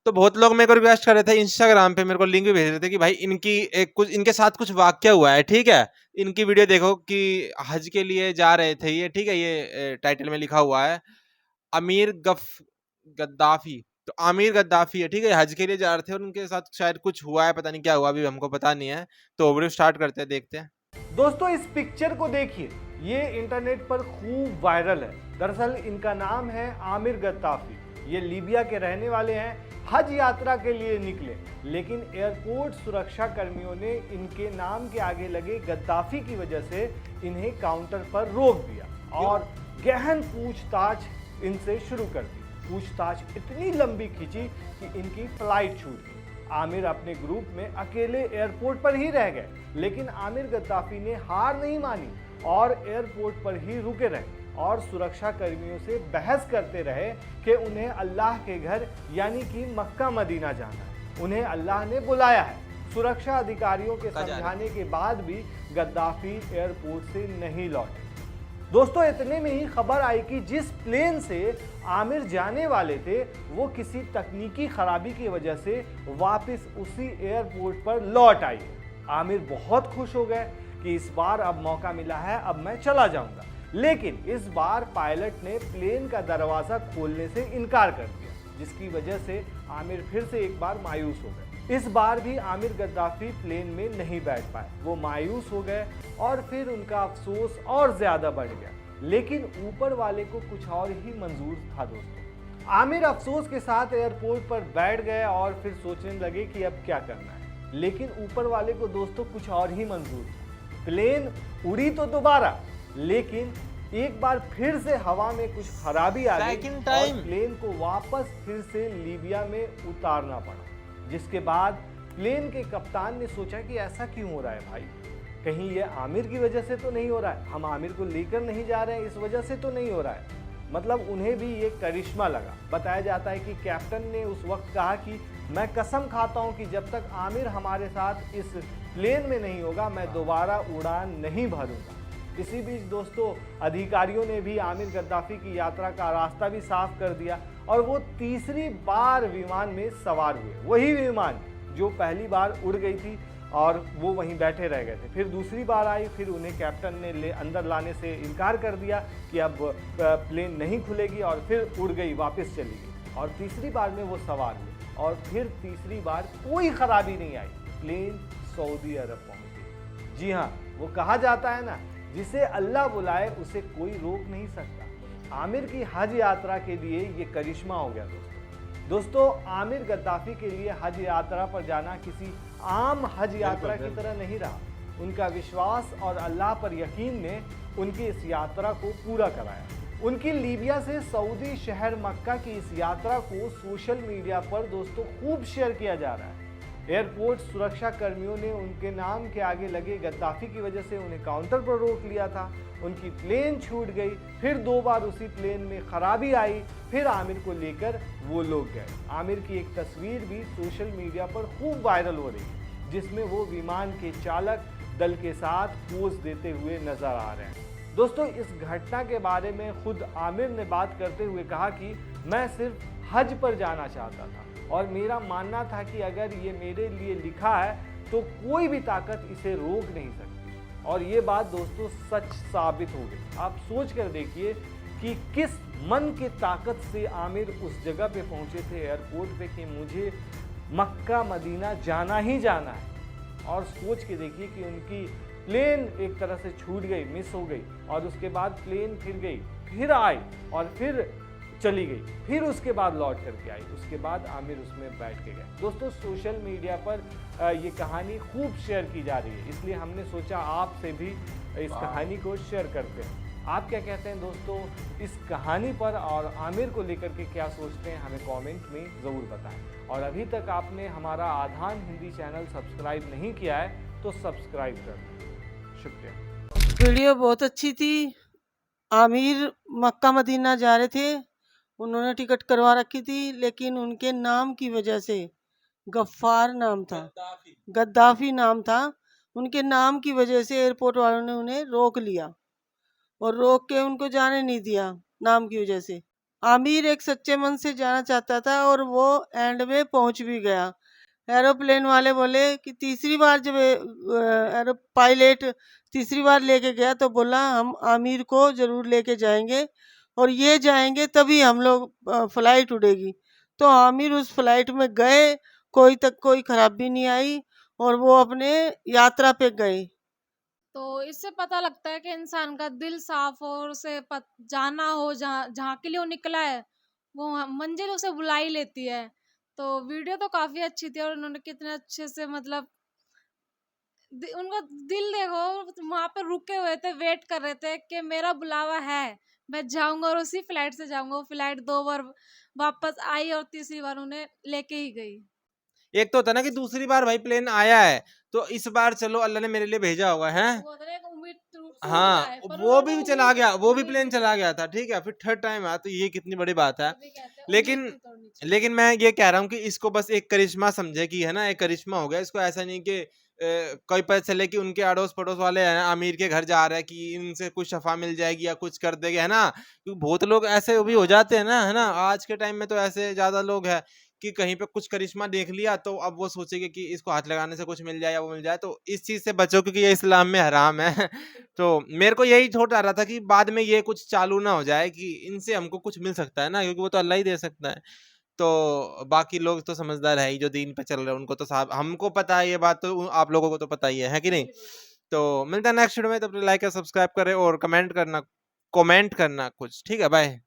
तो बहुत लोग मेरे को रिक्वेस्ट कर रहे थे इंस्टाग्राम पे, मेरे को लिंक भी भेज रहे थे कि भाई इनकी एक कुछ इनके साथ कुछ वाकया हुआ है, ठीक है? इनकी वीडियो देखो कि हज के लिए जा रहे थे ये, ठीक है? ये टाइटल में लिखा हुआ है अमीर गद्दाफी। तो आमिर गद्दाफी है, ठीक है? हज के लिए जा रहे थे और उनके साथ शायद कुछ हुआ है, पता नहीं क्या हुआ, अभी हमको पता नहीं है। तो वीडियो स्टार्ट करते हैं, देखते हैं। दोस्तों इस पिक्चर को देखिए, ये इंटरनेट पर खूब वायरल है। दरअसल इनका नाम है आमिर गद्दाफी। ये लीबिया के रहने वाले हैं। हज यात्रा के लिए निकले, लेकिन एयरपोर्ट सुरक्षा कर्मियों ने इनके नाम के आगे लगे गद्दाफी की वजह से इन्हें काउंटर पर रोक दिया और गहन पूछताछ इनसे शुरू कर दी। पूछताछ इतनी लंबी खींची कि इनकी फ्लाइट छूट गई। आमिर अपने ग्रुप में अकेले एयरपोर्ट पर ही रह गए, लेकिन आमिर गद्दाफी ने हार नहीं मानी और एयरपोर्ट पर ही रुके रहे और सुरक्षा कर्मियों से बहस करते रहे कि उन्हें अल्लाह के घर यानी कि मक्का मदीना जाना है, उन्हें अल्लाह ने बुलाया है। सुरक्षा अधिकारियों के समझाने के बाद भी गद्दाफी एयरपोर्ट से नहीं लौटे। दोस्तों इतने में ही खबर आई कि जिस प्लेन से आमिर जाने वाले थे वो किसी तकनीकी खराबी की वजह से वापस उसी एयरपोर्ट पर लौट आई। आमिर बहुत खुश हो गए कि इस बार अब मौका मिला है, अब मैं चला जाऊंगा। लेकिन इस बार पायलट ने प्लेन का दरवाजा खोलने से इनकार कर दिया, जिसकी वजह से आमिर फिर से एक बार मायूस हो गए। इस बार भी आमिर गद्दाफी प्लेन में नहीं बैठ पाए, वो मायूस हो गए और फिर उनका अफसोस और ज्यादा बढ़ गया। लेकिन ऊपर वाले को कुछ और ही मंजूर था। दोस्तों आमिर अफसोस के साथ एयरपोर्ट पर बैठ गए और फिर सोचने लगे कि अब क्या करना है। लेकिन ऊपर वाले को दोस्तों कुछ और ही मंजूर था। प्लेन उड़ी तो दोबारा, लेकिन एक बार फिर से हवा में कुछ खराबी आ गई और प्लेन को वापस फिर से लीबिया में उतारना पड़ा। जिसके बाद प्लेन के कप्तान ने सोचा कि ऐसा क्यों हो रहा है भाई, कहीं ये आमिर की वजह से तो नहीं हो रहा है, हम आमिर को लेकर नहीं जा रहे हैं इस वजह से तो नहीं हो रहा है। मतलब उन्हें भी ये करिश्मा लगा। बताया जाता है कि कैप्टन ने उस वक्त कहा कि मैं कसम खाता हूं कि जब तक आमिर हमारे साथ इस प्लेन में नहीं होगा मैं दोबारा उड़ान नहीं भरूंगा। इसी बीच दोस्तों अधिकारियों ने भी आमिर गद्दाफी की यात्रा का रास्ता भी साफ कर दिया और वो तीसरी बार विमान में सवार हुए। वही विमान जो पहली बार उड़ गई थी और वो वहीं बैठे रह गए थे। फिर दूसरी बार आई, फिर उन्हें कैप्टन ने अंदर लाने से इनकार कर दिया कि अब प्लेन नहीं खुलेगी और फिर उड़ गई, वापस चली गई। और तीसरी बार में वो सवार हुए और फिर तीसरी बार कोई खराबी नहीं आई, प्लेन सऊदी अरब पहुंच गई। जी हाँ, वो कहा जाता है ना, जिसे अल्लाह बुलाए उसे कोई रोक नहीं सकता। आमिर की हज यात्रा के लिए ये करिश्मा हो गया। दोस्तों आमिर गद्दाफी के लिए हज यात्रा पर जाना किसी आम हज यात्रा की तरह नहीं रहा। उनका विश्वास और अल्लाह पर यकीन ने उनकी इस यात्रा को पूरा कराया। उनकी लीबिया से सऊदी शहर मक्का की इस यात्रा को सोशल मीडिया पर दोस्तों खूब शेयर किया जा रहा है। एयरपोर्ट सुरक्षा कर्मियों ने उनके नाम के आगे लगे गद्दाफी की वजह से उन्हें काउंटर पर रोक लिया था। उनकी प्लेन छूट गई, फिर 2 बार उसी प्लेन में खराबी आई, फिर आमिर को लेकर वो लोग गए। आमिर की एक तस्वीर भी सोशल मीडिया पर खूब वायरल हो रही है, जिसमें वो विमान के चालक दल के साथ पोज देते हुए नजर आ रहे हैं। दोस्तों इस घटना के बारे में खुद आमिर ने बात करते हुए कहा कि मैं सिर्फ हज पर जाना चाहता था और मेरा मानना था कि अगर ये मेरे लिए लिखा है तो कोई भी ताकत इसे रोक नहीं सकती। और ये बात दोस्तों सच साबित हो गई। आप सोच कर देखिए कि किस मन की ताकत से आमिर उस जगह पे पहुंचे थे एयरपोर्ट पे कि मुझे मक्का मदीना जाना ही जाना है। और सोच के देखिए कि उनकी प्लेन एक तरह से छूट गई, मिस हो गई और उसके बाद प्लेन फिर गई, फिर आई और फिर चली गई, फिर उसके बाद लौट करके आई, उसके बाद आमिर उसमें बैठ के गए। दोस्तों सोशल मीडिया पर ये कहानी खूब शेयर की जा रही है, इसलिए हमने सोचा आपसे भी इस कहानी को शेयर करते हैं। आप क्या कहते हैं दोस्तों इस कहानी पर और आमिर को लेकर के क्या सोचते हैं, हमें कमेंट में ज़रूर बताएं। और अभी तक आपने हमारा आधान हिंदी चैनल सब्सक्राइब नहीं किया है तो सब्सक्राइब कर दें। शुक्रिया। वीडियो बहुत अच्छी थी। आमिर मक्का मदीना जा रहे थे, उन्होंने टिकट करवा रखी थी, लेकिन उनके नाम की वजह से, गफ्फार नाम था, गद्दाफी नाम था, उनके नाम की वजह से एयरपोर्ट वालों ने उन्हें रोक लिया और रोक के उनको जाने नहीं दिया नाम की वजह से। आमिर एक सच्चे मन से जाना चाहता था और वो एंड में पहुंच भी गया। एरोप्लेन वाले बोले कि तीसरी बार जब एरो पायलट तीसरी बार लेके गया तो बोला हम आमिर को ज़रूर लेके जाएंगे और ये जाएंगे तभी हम लोग फ्लाइट उड़ेगी। तो आमिर उस फ्लाइट में गए, कोई खराबी नहीं आई और वो अपने यात्रा पे गए। तो इससे पता लगता है कि इंसान का दिल साफ हो और उसे जाना हो जहाँ जहाँ के लिए वो निकला है, वो मंजिल उसे बुला ही लेती है। तो वीडियो तो काफी अच्छी थी और उन्होंने कितने अच्छे से मतलब उनका दिल देखो, वहां पे रुके हुए थे, वेट कर रहे थे कि मेरा बुलावा है, मैं जाऊंगा और उसी फ्लाइट से जाऊंगा। वो फ्लाइट 2 बार वापस आई और तीसरी बार उन्हें लेके ही गई। एक तो होता है ना कि दूसरी बार भाई प्लेन आया है तो इस बार चलो अल्लाह ने मेरे लिए भेजा होगा है। वो होता है ना, एक उम्मीद टूट हाँ, जाए, पर वो उन्होंने भी चला उम्मीद गया, वो भी उम्मीद प्लेन चला गया था, ठीक है, फिर थर्ड टाइम आया तो ये कितनी बड़ी बात है। तभी कहते हैं लेकिन उम्मीद नहीं तोड़नी चाहिए। लेकिन मैं ये कह रहा हूँ कि इसको बस एक करिश्मा समझे कि है ना, एक करिश्मा हो गया इसको, ऐसा नहीं कि कोई पता चले कि उनके अड़ोस पड़ोस वाले हैं आमिर के घर जा रहे हैं कि इनसे कुछ शफा मिल जाएगी या कुछ कर देंगे, है ना, क्योंकि बहुत लोग ऐसे भी हो जाते हैं ना, है ना, आज के टाइम में तो ऐसे ज्यादा लोग हैं कि कहीं पे कुछ करिश्मा देख लिया तो अब वो सोचेंगे कि इसको हाथ लगाने से कुछ मिल जाए या वो मिल जाए, तो इस चीज से बचो क्योंकि ये इस्लाम में हराम है। तो मेरे को यही थॉट आ रहा था कि बाद में ये कुछ चालू ना हो जाए कि इनसे हमको कुछ मिल सकता है ना, क्योंकि वो तो अल्लाह ही दे सकता है। तो बाकी लोग तो समझदार है ही जो दीन पे चल रहे हैं, उनको तो साहब हमको पता है ये बात, तो आप लोगों को तो पता ही है कि नहीं। तो मिलता है नेक्स्ट वीडियो में, तब लाइक और सब्सक्राइब करें और कमेंट करना कुछ, ठीक है, बाय।